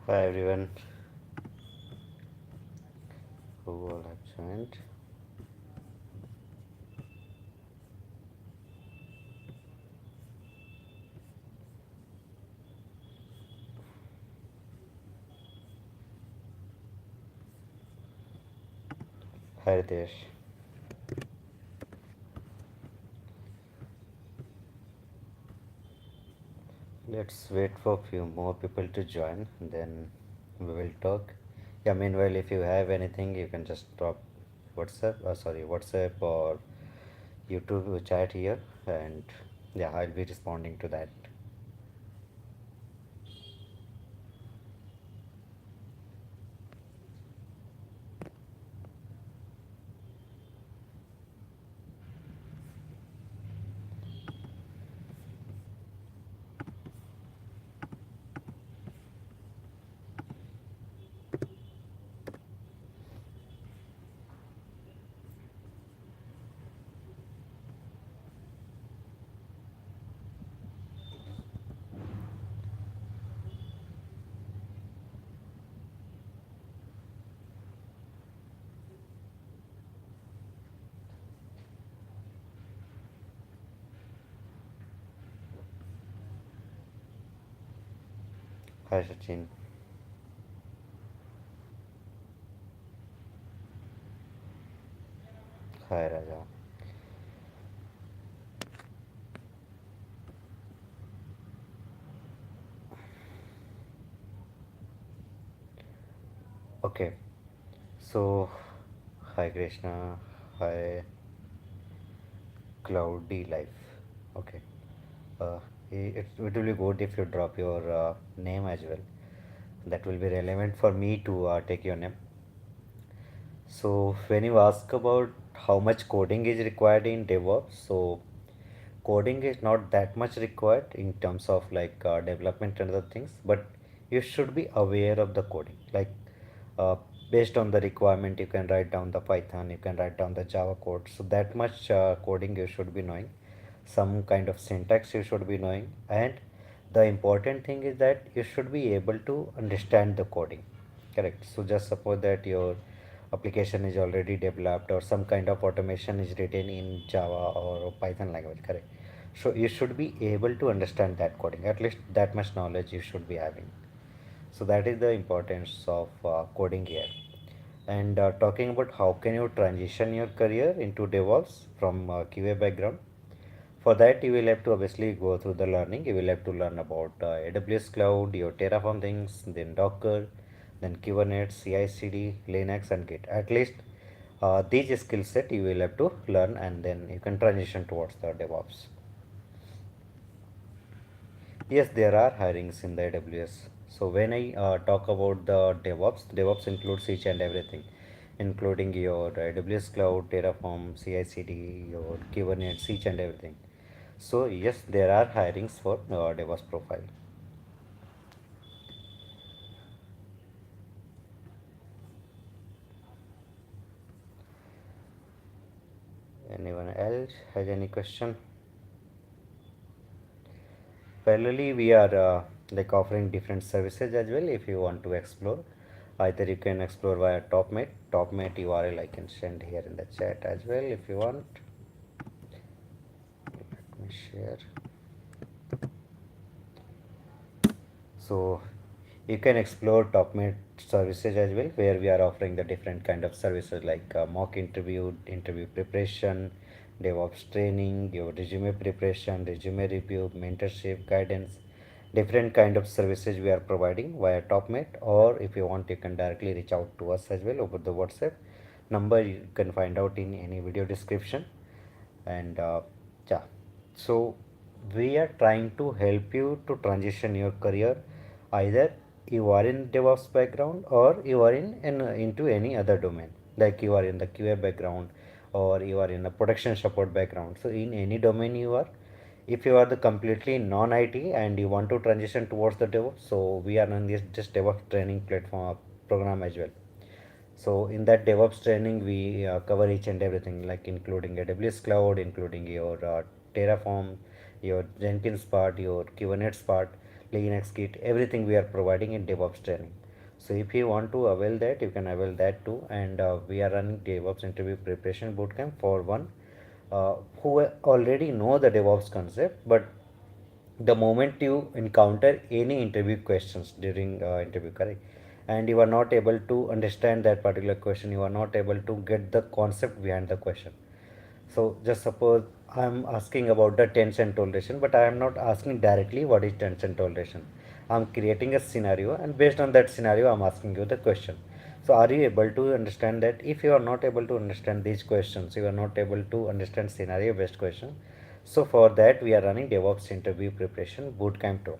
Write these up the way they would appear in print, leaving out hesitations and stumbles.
Hi everyone who all have joined. Hi Ritesh. Let's wait for a few more people to join, then we will talk. Yeah, meanwhile, if you have anything, you can just drop WhatsApp or YouTube chat here, and yeah, I'll be responding to that. Hi Sachin. Hi Raja. Okay, so hi Krishna. Hi Cloudy Life. Okay. Uh, it will be good if you drop your name as well. That will be relevant for me to take your name. So when you ask about how much coding is required in DevOps, so coding is not that much required in terms of like development and other things, but you should be aware of the coding. Like uh, based on the requirement, you can write down the Python, you can write down the Java code. So that much coding you should be knowing. Some kind of syntax you should be knowing, and the important thing is that you should be able to understand the coding. Correct. So just suppose that your application is already developed or some kind of automation is written in Java or Python language. Correct. So you should be able to understand that coding. At least that much knowledge you should be having. So that is the importance of coding here. And talking about how can you transition your career into DevOps from QA background. For that, you will have to obviously go through the learning. You will have to learn about AWS Cloud, your Terraform things, then Docker, then Kubernetes, CI/CD, Linux, and Git. At least these skill set you will have to learn, and then you can transition towards the DevOps. Yes, there are hirings in the AWS. So when I talk about the DevOps includes each and everything, including your AWS Cloud, Terraform, CI/CD, your Kubernetes, each and everything. So yes, there are hirings for DevOps profile. Anyone else has any question? Parallelly, we are like offering different services as well. If you want to explore, either you can explore via TopMate. TopMate URL I can send here in the chat as well if you want. Let me share. So you can explore TopMate services as well, where we are offering the different kind of services like mock interview, interview preparation, DevOps training, your resume preparation, resume review, mentorship, guidance, different kind of services we are providing via TopMate. Or if you want, you can directly reach out to us as well over the WhatsApp number. You can find out in any video description. And yeah, so we are trying to help you to transition your career. Either you are in DevOps background or you are into any other domain, like you are in the QA background or you are in a production support background. So in any domain you are, if you are the completely non-IT and you want to transition towards the DevOps, so we are on this DevOps training platform program as well. So in that DevOps training, we cover each and everything, like including AWS Cloud, including your Terraform, your Jenkins part, your Kubernetes part, Linux Git, everything we are providing in DevOps training. So if you want to avail that, you can avail that too. And we are running DevOps interview preparation bootcamp for one who already know the DevOps concept, but the moment you encounter any interview questions during interview, correct, and you are not able to understand that particular question, you are not able to get the concept behind the question. So just suppose I'm asking about the 10 cent toleration, but I am not asking directly what is 10 cent toleration. I'm creating a scenario, and based on that scenario I'm asking you the question. So are you able to understand that? If you are not able to understand these questions, you are not able to understand scenario based question. So for that we are running DevOps interview preparation bootcamp too,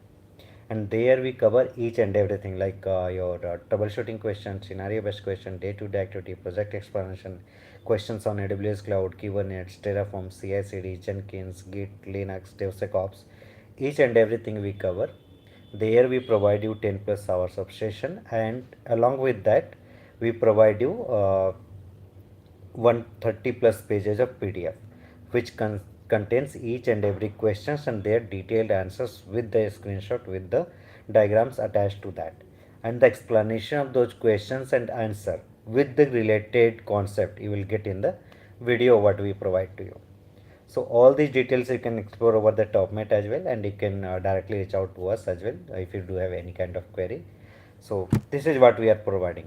and there we cover each and everything like your troubleshooting question, scenario based question, day to day activity, project explanation, questions on AWS cloud, Kubernetes, Terraform, CI/CD, Jenkins, Git, Linux, DevSecOps. Each and everything we cover. There we provide you 10 plus hours of session, and along with that we provide you 130 plus pages of PDF, which contains each and every questions and their detailed answers with the screenshot with the diagrams attached to that, and the explanation of those questions and answer with the related concept you will get in the video what we provide to you. So all these details you can explore over the top mate as well, and you can directly reach out to us as well if you do have any kind of query. So this is what we are providing.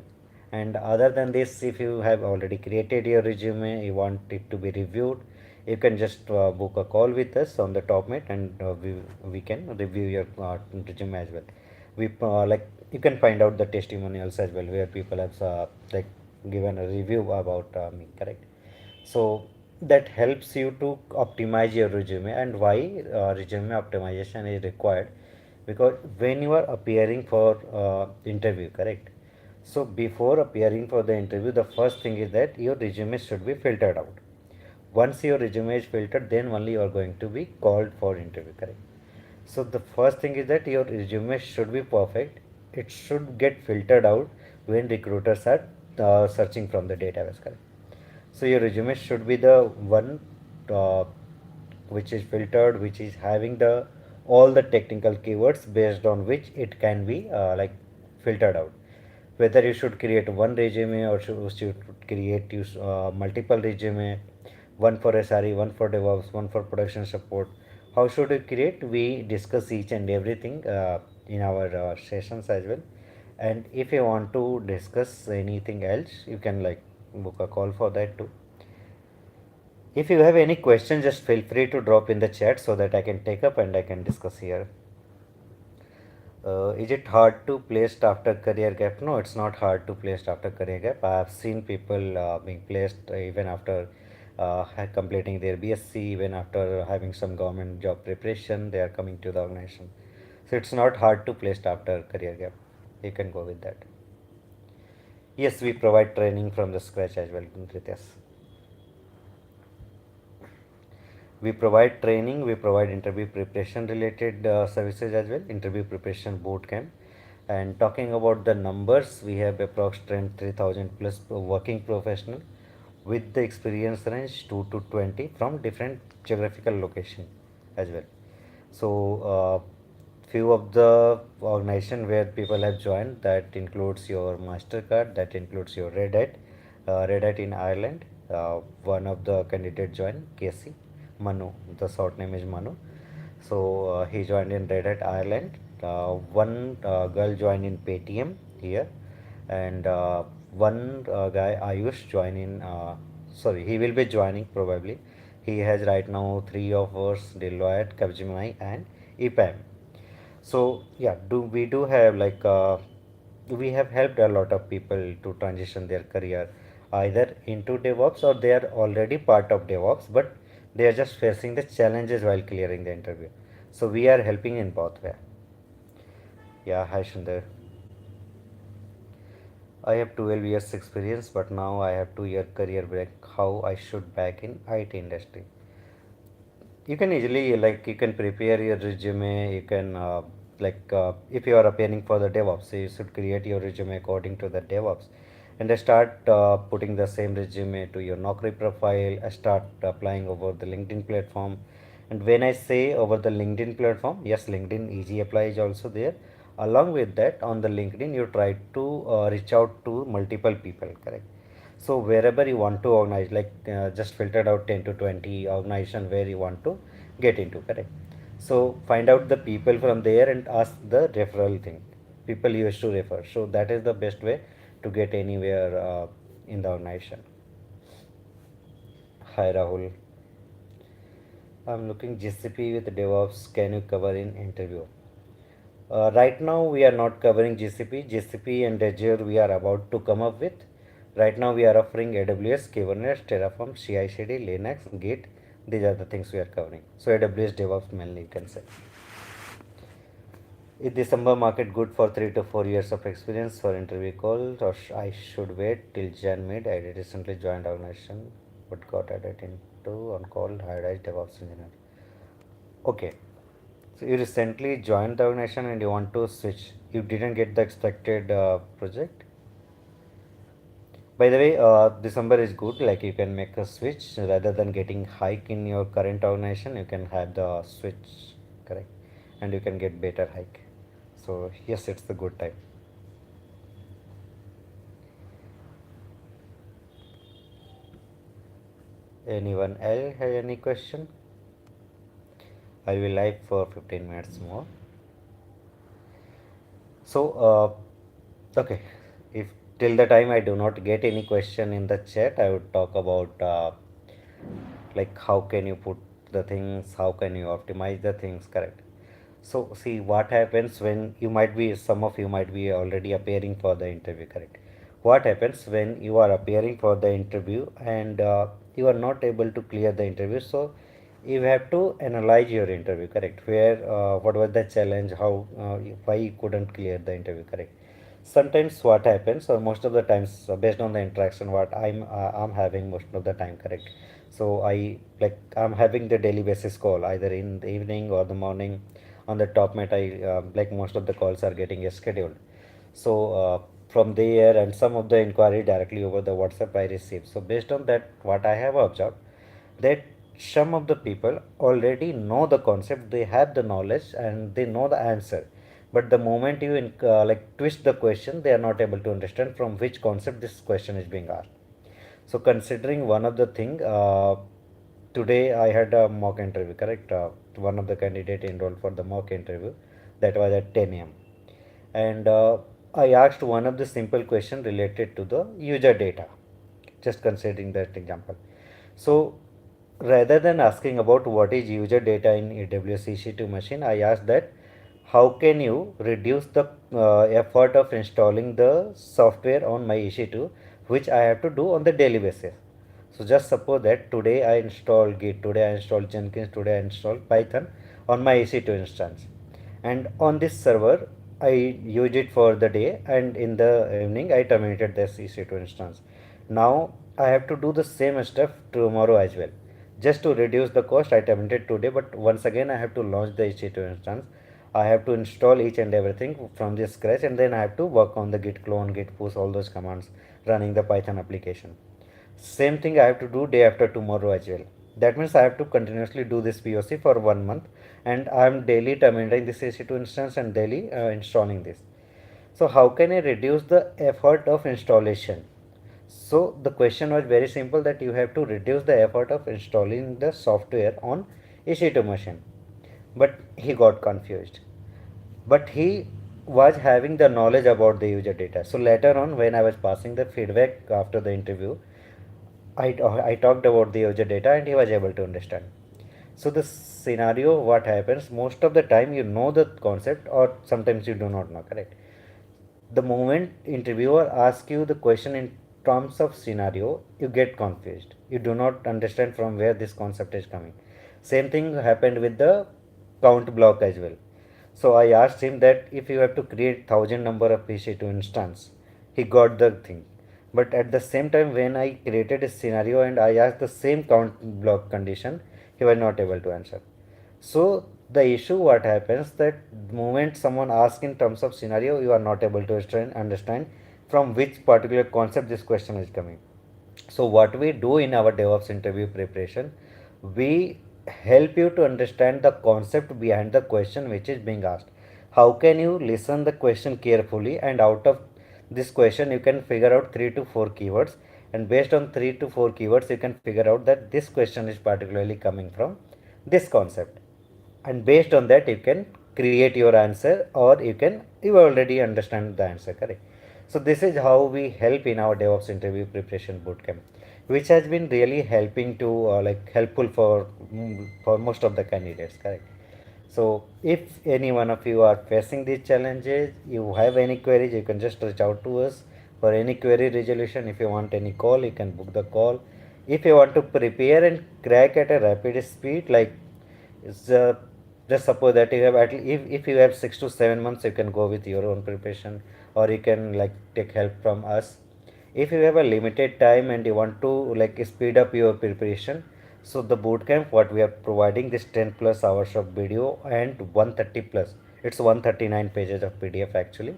And other than this, if you have already created your resume, you want it to be reviewed, you can just book a call with us on the top mate, and we can review your resume as well. We like you can find out the testimonials as well where people have like given a review about me, correct? So that helps you to optimize your resume. And why resume optimization is required? Because when you are appearing for interview, correct, so before appearing for the interview, the first thing is that your resume should be filtered out. Once your resume is filtered, then only you are going to be called for interview, correct? So the first thing is that your resume should be perfect. It should get filtered out when recruiters are searching from the database, correct? So your resume should be the one uh, which is filtered, which is having the all the technical keywords based on which it can be like filtered out. Whether you should create one resume or should create use multiple resume, one for SRE, one for DevOps, one for production support. How should you create? We discuss each and everything in our sessions as well. And if you want to discuss anything else, you can like book a call for that too. If you have any question, just feel free to drop in the chat so that I can take up and I can discuss here. Is it hard to place after career gap? No, it's not hard to place after career gap. I have seen people being placed even after completing their BSc, even after having some government job preparation, they are coming to the organization. So it's not hard to place after career gap. You can go with that. Yes, we provide training from the scratch as well, Ritesh. We provide training, we provide interview preparation related services as well, interview preparation boot camp. And talking about the numbers, we have approximately 3000 plus working professional with the experience range 2 to 20 from different geographical location as well. So few of the organization where people have joined, that includes your Mastercard, that includes your Red Hat in Ireland. One of the candidate joined, Casey Manu, the short name is Manu. So he joined in Red Hat Ireland. One girl joined in Paytm here, and one guy Ayush joined in. Sorry, he will be joining probably. He has right now three offers: Deloitte, Capgemini, and EPAM. So yeah, do we do have like we have helped a lot of people to transition their career either into DevOps or they are already part of DevOps, but they are just facing the challenges while clearing the interview. So we are helping in both way. Yeah, hi Sundar. I have 12 years experience, but now I have 2 year career break. How I should back in IT industry? You can easily like you can prepare your resume. You can if you are appearing for the DevOps, so you should create your resume according to the DevOps, and start putting the same resume to your Naukri profile. Start applying over the LinkedIn platform. And when I say over the LinkedIn platform, yes, LinkedIn Easy Apply is also there. Along with that, on the LinkedIn, you try to reach out to multiple people, correct? So wherever you want to organize, like just filtered out 10 to 20 organization where you want to get into, correct? So find out the people from there and ask the referral thing, people you used to refer. So that is the best way to get anywhere in the organization. Hi Rahul, I'm looking GCP with DevOps. Can you cover in interview? Right now we are not covering GCP. GCP and Azure we are about to come up with. Right now we are offering AWS, Kubernetes, Terraform, CI/CD, Linux, Git. These are the things we are covering. So AWS DevOps mainly you can say. Is December market good for 3 to 4 years of experience for interview call, or I should wait till Jan mid? I recently joined organization but got added into on call hired as DevOps engineer. Okay, so you recently joined the organization and you want to switch. You didn't get the expected project. By the way, December is good. Like you can make a switch rather than getting hike in your current organization. You can have the switch, correct, and you can get better hike. So yes, it's the good time. Anyone else have any question? I will live for 15 minutes more. So, okay, if till the time I do not get any question in the chat, I would talk about like how can you put the things, how can you optimize the things, correct? So, see what happens when you might be, some of you might be already appearing for the interview, correct? What happens when you are appearing for the interview and you are not able to clear the interview? So, you have to analyze your interview, correct? Where what was the challenge, how why you couldn't clear the interview, correct? Sometimes what happens, or most of the times, based on the interaction what I'm having most of the time, correct? So I'm having the daily basis call either in the evening or the morning. On the top mate, I like most of the calls are getting scheduled. So from there and some of the inquiry directly over the WhatsApp I receive. So based on that, what I have observed, that some of the people already know the concept, they have the knowledge and they know the answer, but the moment you like twist the question, they are not able to understand from which concept this question is being asked. So considering one of the thing, today I had a mock interview, correct? One of the candidate enrolled for the mock interview, that was at 10 a.m. And I asked one of the simple question related to the user data, just considering that example. So rather than asking about what is user data in AWS EC2 machine, I asked that how can you reduce the effort of installing the software on my EC2, which I have to do on the daily basis. So just suppose that today I install Git, today I install Jenkins, today I install Python on my EC2 instance, and on this server I used it for the day, and in the evening I terminated this EC2 instance. Now I have to do the same stuff tomorrow as well. Just to reduce the cost, I terminated today, but once again I have to launch the EC2 instance. I have to install each and everything from the scratch, and then I have to work on the git clone, git push, all those commands running the Python application. Same thing I have to do day after tomorrow as well. That means I have to continuously do this POC for 1 month, and I am daily terminating this EC2 instance and daily installing this. So how can I reduce the effort of installation? So the question was very simple, that you have to reduce the effort of installing the software on EC2 machine. But he got confused. But he was having the knowledge about the user data. So later on, when I was passing the feedback after the interview, I talked about the user data and he was able to understand. So the scenario, what happens, most of the time you know the concept or sometimes you do not know, correct? The moment interviewer asks you the question in terms of scenario, you get confused. You do not understand from where this concept is coming. Same thing happened with the count block as well. So I asked him that if you have to create 1,000 number of PC2 instance, he got the thing. But at the same time, when I created a scenario and I asked the same count block condition, he was not able to answer. So the issue what happens, that moment someone asks in terms of scenario, you are not able to understand from which particular concept this question is coming. So what we do in our DevOps interview preparation, we help you to understand the concept behind the question which is being asked. how can you listen the question carefully, and out of this question you can figure out 3 to 4 keywords, and based on 3 to 4 keywords you can figure out that this question is particularly coming from this concept, and based on that you can create your answer, or you already understand the answer, correct? So this is how we help in our DevOps interview preparation bootcamp, which has been really helping to helpful for most of the candidates, correct? So if any one of you are facing these challenges, you have any queries, you can just reach out to us for any query resolution. If you want any call, you can book the call. If you want to prepare and crack at a rapid speed, like it's just suppose that you have if you have 6 to 7 months, you can go with your own preparation, or you can like take help from us. If you have a limited time and you want to like speed up your preparation, so the bootcamp what we are providing this 10 plus hours of video and 130 plus, it's 139 pages of PDF actually.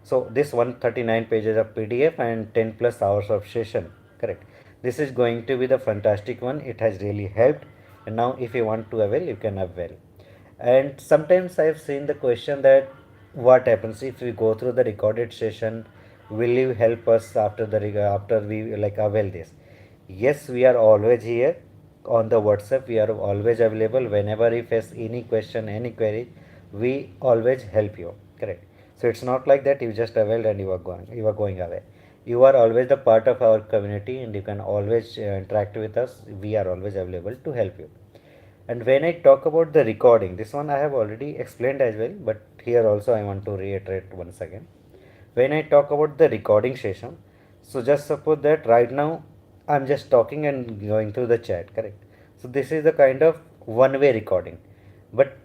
So this 139 pages of PDF and 10 plus hours of session, correct? This is going to be the fantastic one. It has really helped, and now if you want to avail, you can avail. And sometimes I have seen the question that what happens if we go through the recorded session, will you help us after after we like avail this? Yes, we are always here on the WhatsApp. We are always available whenever you face any question, any query. We always help you. Correct. So it's not like that you just availed and you are going away. You are always the part of our community, and you can always interact with us. We are always available to help you. And when I talk about the recording, this one I have already explained as well, but here also I want to reiterate once again. When I talk about the recording session, so just suppose that right now I'm just talking and going through the chat, correct? So this is the kind of one-way recording. But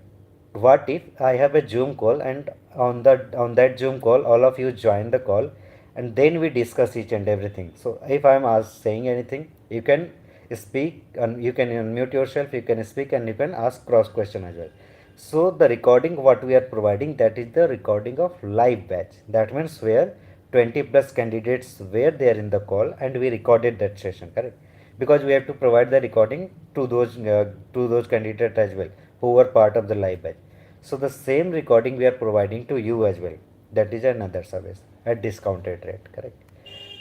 what if I have a Zoom call, and on that Zoom call all of you join the call, and then we discuss each and everything. So if I'm saying anything, you can speak and you can unmute yourself, you can speak, and you can ask cross question as well. So the recording what we are providing, that is the recording of live batch. That means where 20 plus candidates were there in the call, and we recorded that session, correct? Because we have to provide the recording to those candidates as well who were part of the live batch. So the same recording we are providing to you as well. That is another service at discounted rate, correct?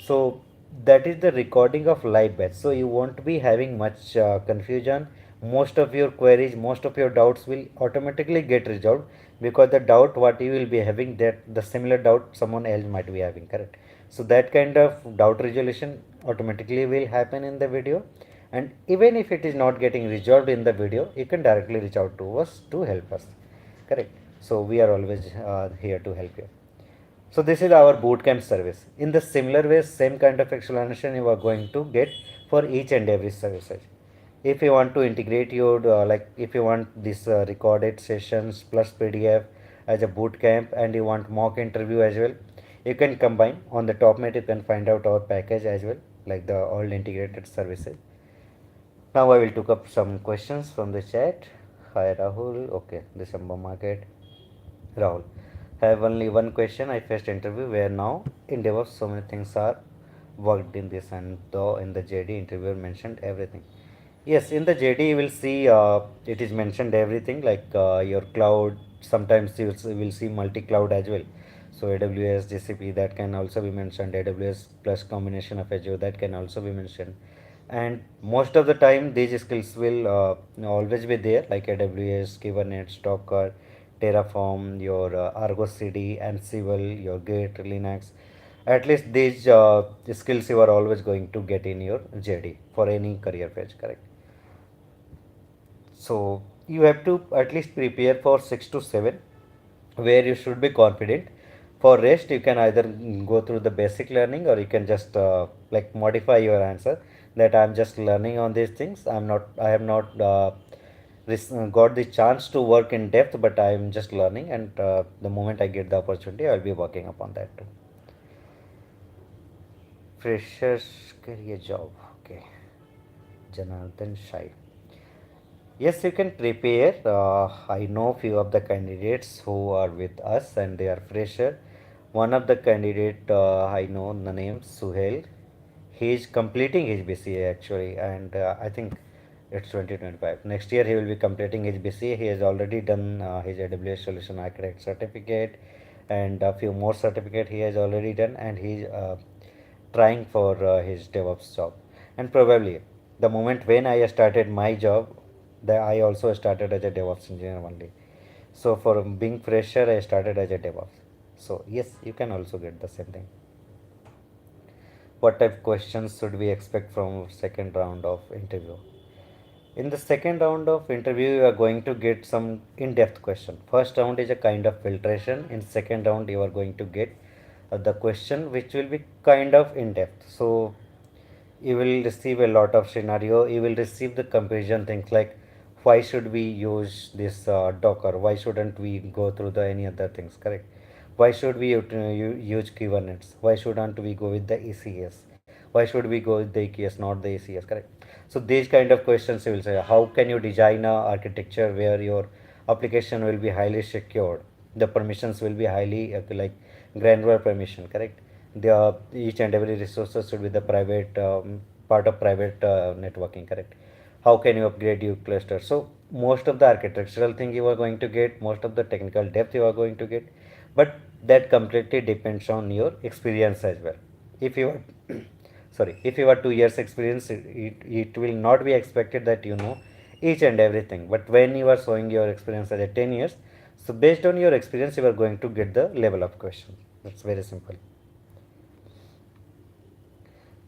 So that is the recording of live batch. So you won't be having much confusion. Most of your queries, most of your doubts will automatically get resolved, because the doubt what you will be having, that the similar doubt someone else might be having, correct? So that kind of doubt resolution automatically will happen in the video. And even if it is not getting resolved in the video, you can directly reach out to us to help us, correct? So we are always here to help you. So this is our bootcamp service. In the similar way, same kind of explanation you are going to get for each and every services. If you want to integrate your if you want this recorded sessions plus PDF as a bootcamp, and you want mock interview as well, you can combine. On the top mate you can find out our package as well, like the all integrated services. Now I will took up some questions from the chat. Hi Rahul. Okay, December market. Rahul, I have only one question. I faced interview where now in DevOps so many things are worked in this, and though in the JD interviewer mentioned everything. Yes, in the JD you will see it is mentioned everything, like your cloud. Sometimes you will see multi-cloud as well. So AWS, GCP, that can also be mentioned. AWS plus combination of Azure, that can also be mentioned. And most of the time these skills will always be there, like AWS, Kubernetes, Docker, Terraform, your Argo CD, Ansible, your Git, Linux. At least these skills you are always going to get in your JD for any career page, correct? So you have to at least prepare for 6 to 7, where you should be confident. For rest, you can either go through the basic learning, or you can just like modify your answer that I'm just learning on these things. I have not got the chance to work in depth, but I'm just learning, and the moment I get the opportunity, I'll be working upon that too. Freshers career job. Okay. Janardhan Shai. Yes, you can prepare. I know few of the candidates who are with us, and they are fresher. One of the candidate I know the name Suhail. He is completing his BCA actually, and I think It's 2025. Next year he will be completing his BCA. He has already done his AWS Solution Architect certificate, and a few more certificate he has already done, and he's trying for his DevOps job. And probably the moment when I started my job, that I also started as a DevOps engineer only. So for being fresher, I started as a DevOps. So yes, you can also get the same thing. What type of questions should we expect from second round of interview? In the second round of interview, you are going to get some in-depth question. First round is a kind of filtration. In second round, you are going to get the question which will be kind of in-depth. So you will receive a lot of scenario. You will receive the comparison things like why should we use this Docker? Why shouldn't we go through the any other things? Correct. Why should we use Kubernetes? Why shouldn't we go with the ECS? Why should we go with the EKS, not the ACS? Correct. So these kind of questions you will say. How can you design a architecture where your application will be highly secured? The permissions will be highly like granular permission. Correct. The each and every resources should be the private part of private networking. Correct. How can you upgrade your cluster? So most of the architectural thing you are going to get, most of the technical depth you are going to get, but that completely depends on your experience as well. If you are sorry, if you have 2 years experience, it will not be expected that you know each and everything. But when you are showing your experience as a 10 years, so based on your experience you are going to get the level of question. That's very simple.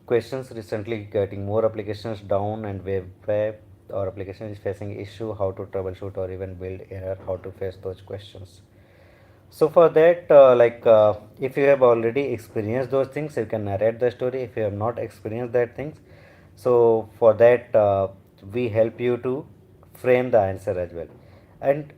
Questions: recently getting more applications down and web or application is facing issue, how to troubleshoot or even build error, how to face those questions. So for that, if you have already experienced those things, you can narrate the story. If you have not experienced that things, so for that, we help you to frame the answer as well. And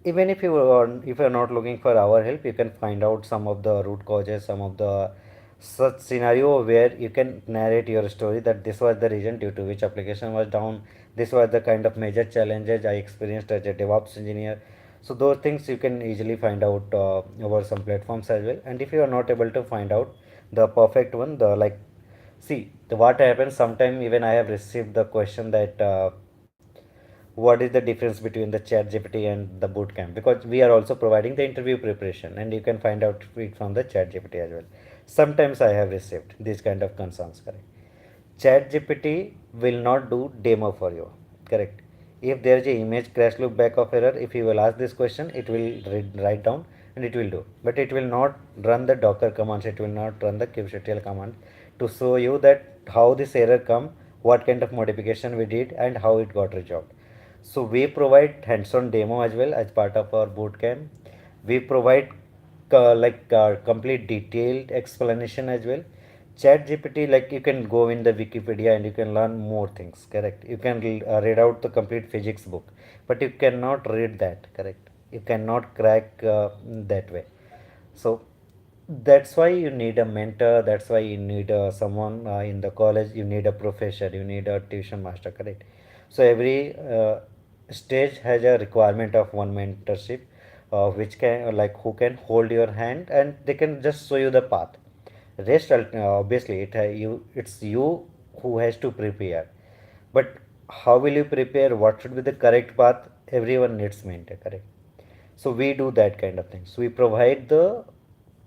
even if you are not looking for our help, you can find out some of the root causes, some of the such scenario where you can narrate your story that this was the reason due to which application was down. This was the kind of major challenges I experienced as a DevOps engineer. So those things you can easily find out over some platforms as well. And if you are not able to find out the perfect one, the like, see the what happens sometime, even I have received the question that what is the difference between the chat gpt and the bootcamp, because we are also providing the interview preparation and you can find out it from the chat gpt as well. Sometimes I have received these kind of concerns. Correct. ChatGPT will not do demo for you. Correct. If there is a image crash loop back of error, if you will ask this question, it will write down and it will do. But it will not run the Docker commands. It will not run the kubectl command to show you that how this error come, what kind of modification we did, and how it got resolved. So we provide hands-on demo as well as part of our bootcamp. We provide complete detailed explanation as well. Chat GPT, like you can go in the Wikipedia and you can learn more things. Correct. You can read out the complete physics book, but you cannot read that. Correct. You cannot crack that way. So that's why you need a mentor. That's why you need someone in the college. You need a professor. You need a tuition master. Correct. So every stage has a requirement of one mentorship, which can like who can hold your hand and they can just show you the path. Rest obviously it's you who has to prepare. But how will you prepare? What should be the correct path? Everyone needs mentor. Correct. So we do that kind of things. We provide the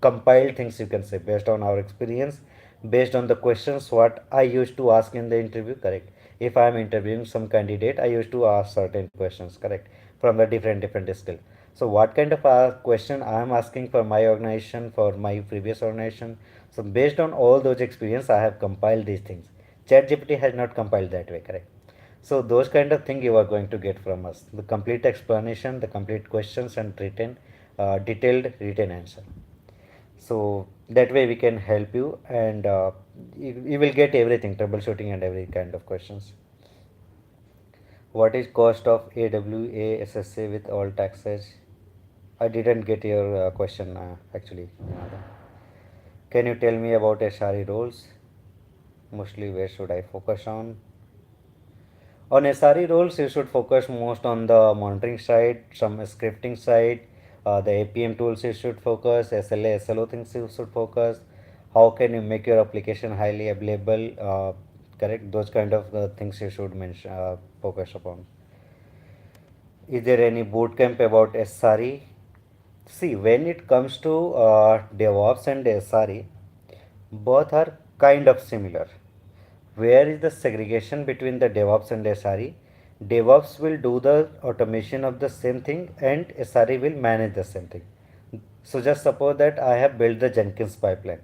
compiled things, you can say, based on our experience, based on the questions what I used to ask in the interview. Correct. If I am interviewing some candidate, I used to ask certain questions. Correct. From the different skill. So what kind of question I am asking for my organization, for my previous organization. So based on all those experience, I have compiled these things. ChatGPT has not compiled that way. Correct. So those kind of thing you are going to get from us. The complete explanation, the complete questions and written, detailed written answer. So that way we can help you and you will get everything, troubleshooting and every kind of questions. What is cost of AWA SSA with all taxes? I didn't get your question actually. Can you tell me about SRE roles? Mostly where should I focus on? On SRE roles, you should focus most on the monitoring side, some scripting side, the APM tools you should focus, SLA, SLO things you should focus. How can you make your application highly available? correct? Those kind of things you should mention, focus upon. Is there any boot camp about SRE? See, when it comes to DevOps and SRE, both are kind of similar. Where is the segregation between the DevOps and SRE? DevOps will do the automation of the same thing and SRE will manage the same thing. So just suppose that I have built the Jenkins pipeline.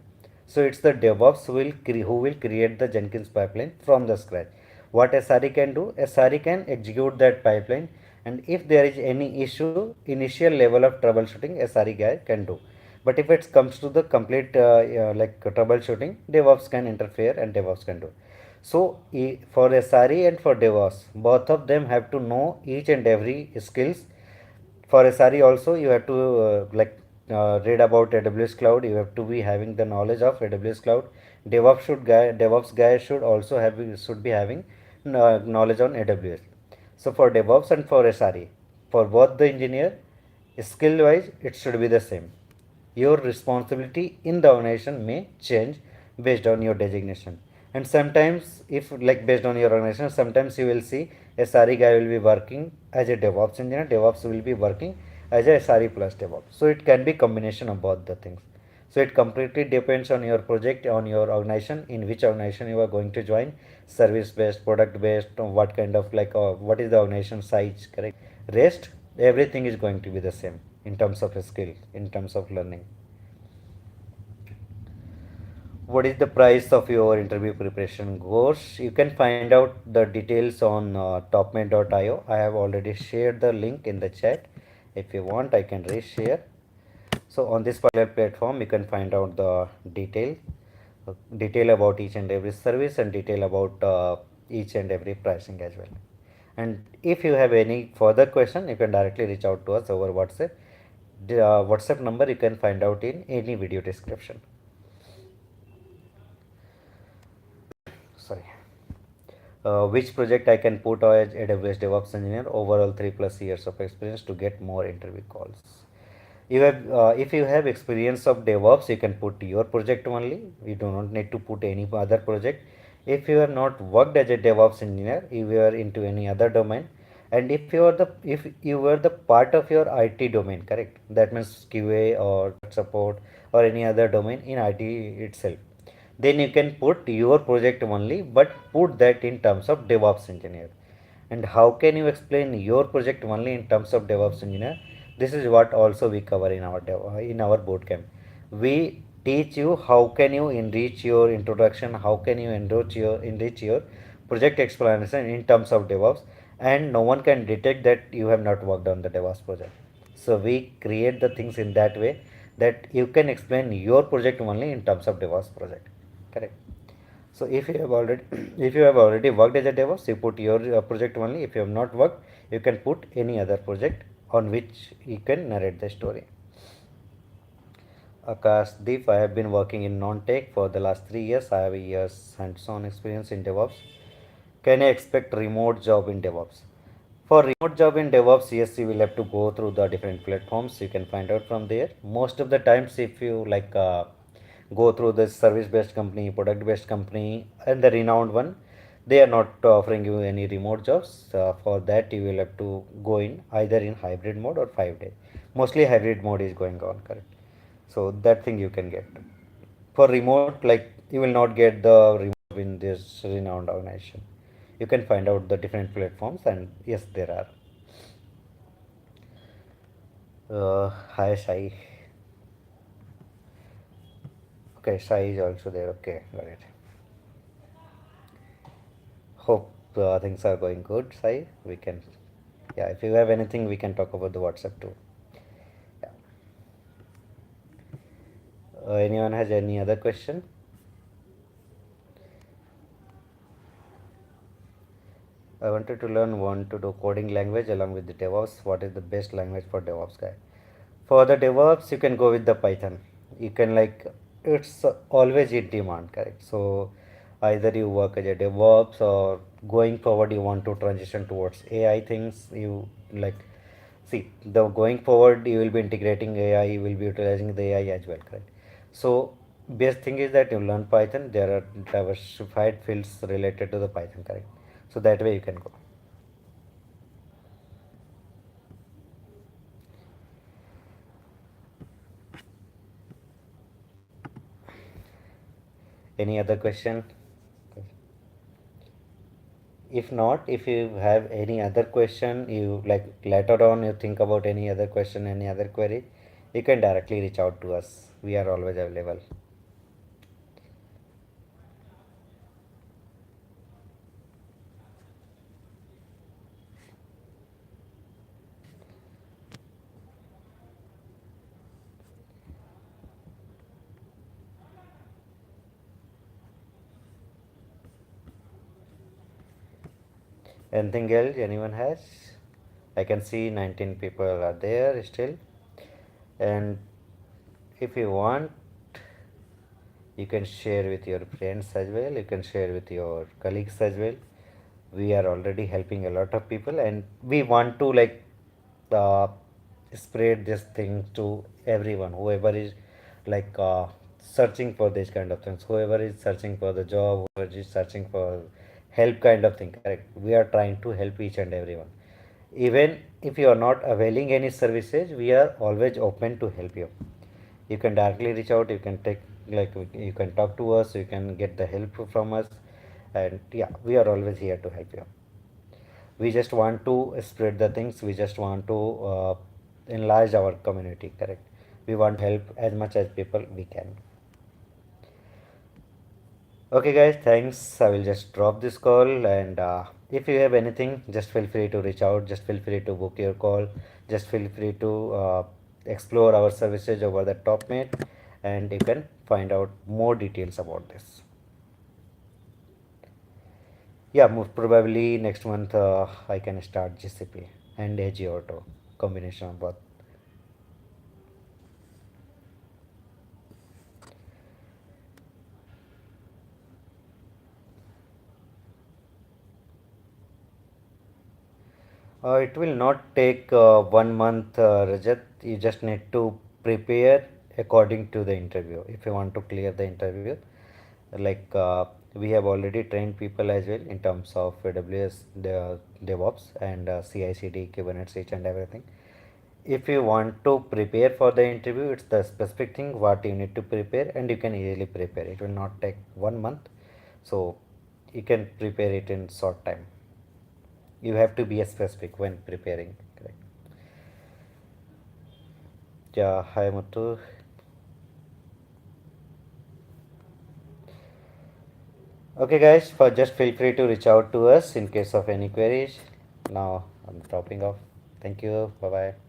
So it's the DevOps who will create the Jenkins pipeline from the scratch. What SRE can do? SRE can execute that pipeline, and if there is any issue, initial level of troubleshooting SRE guy can do. But if it comes to the complete like troubleshooting, DevOps can interfere and DevOps can do. So for SRE and for DevOps, both of them have to know each and every skills. For SRE also, you have to read about AWS cloud. You have to be having the knowledge of AWS cloud. DevOps guy should also have should be having knowledge on AWS. So for DevOps and for SRE, for both the engineer, skill wise it should be the same. Your responsibility in the organization may change based on your designation. And sometimes, if like based on your organization, sometimes you will see SRE guy will be working as a DevOps engineer, DevOps will be working as a SRE plus DevOps. So it can be combination of both the things. So it completely depends on your project, on your organization, in which organization you are going to join, service based, product based, what kind of what is the organization size, correct? Rest, everything is going to be the same in terms of skill, in terms of learning. What is the price of your interview preparation course? You can find out the details on topman.io. I have already shared the link in the chat. If you want, I can reshare. So on this particular platform, you can find out the detail about each and every service, and detail about each and every pricing as well. And if you have any further question, you can directly reach out to us over WhatsApp. The WhatsApp number you can find out in any video description. Sorry. Which project I can put as AWS DevOps engineer, overall 3+ years of experience to get more interview calls. You have, if you have experience of DevOps, you can put your project only. You do not need to put any other project. If you have not worked as a DevOps engineer, you were into any other domain, and if you were the part of your IT domain, correct? That means QA or support or any other domain in IT itself. Then you can put your project only, but put that in terms of DevOps engineer. And how can you explain your project only in terms of DevOps engineer? This is what also we cover in our bootcamp. We teach you how can you enrich your introduction, how can you enrich your project explanation in terms of DevOps, and no one can detect that you have not worked on the DevOps project. So we create the things in that way that you can explain your project only in terms of DevOps project. Correct. So if you have already if you have already worked as a DevOps, you put your project only. If you have not worked, you can put any other project on which you can narrate the story. Akashdeep, I have been working in non-tech for the last 3 years. I have a year's hands-on experience in DevOps. Can I expect remote job in DevOps? For remote job in DevOps, yes, you will have to go through the different platforms. You can find out from there. Most of the times, if you go through the service-based company, product-based company, and the renowned one, they are not offering you any remote jobs. For that, you will have to go in either in hybrid mode or 5 day. Mostly hybrid mode is going on, correct? So that thing you can get. For remote, like you will not get the remote in this renowned organization. You can find out the different platforms, and yes, there are. Hi Sai. Okay, Sai is also there. Okay, got it. Hope things are going good, Sai. We can, yeah. If you have anything, we can talk about the WhatsApp too. Yeah. Anyone has any other question? I wanted to learn one to do coding language along with the DevOps. What is the best language for DevOps guy? For the DevOps, you can go with the Python. You can it's always in demand, correct? So either you work as a DevOps, or going forward you want to transition towards AI things. You see the going forward you will be integrating AI, you will be utilizing the AI as well, correct? So best thing is that you learn Python. There are diversified fields related to the Python, correct? So that way you can go. Any other question? If not, if you have any other question, you like later on you think about any other question, any other query, you can directly reach out to us. We are always available. Anything else anyone has? I can see 19 people are there still. And if you want, you can share with your friends as well. You can share with your colleagues as well. We are already helping a lot of people, and we want to like uh, spread this thing to everyone. Whoever is like searching for these kind of things, whoever is searching for the job, whoever is searching for help kind of thing. Correct. We are trying to help each and everyone. Even if you are not availing any services, we are always open to help you. You can directly reach out. You can take like you can talk to us. You can get the help from us, and yeah, we are always here to help you. We just want to spread the things. We just want to enlarge our community. Correct. We want to help as much as people we can. Okay, guys, thanks. I will just drop this call, and if you have anything, just feel free to reach out. Just feel free to book your call. Just feel free to explore our services over the TopMate, and you can find out more details about this. Yeah, most probably next month I can start GCP and AG Auto combination of both. It will not take 1 month, Rajat. You just need to prepare according to the interview. If you want to clear the interview, like we have already trained people as well in terms of AWS, the DevOps, and CI/CD, Kubernetes, each and everything. If you want to prepare for the interview, it's the specific thing what you need to prepare, and you can easily prepare. It will not take 1 month, so you can prepare it in short time. You have to be specific when preparing. Correct. Yeah, hi Muthu. Okay, guys, for just feel free to reach out to us in case of any queries. Now I'm dropping off. Thank you. Bye bye.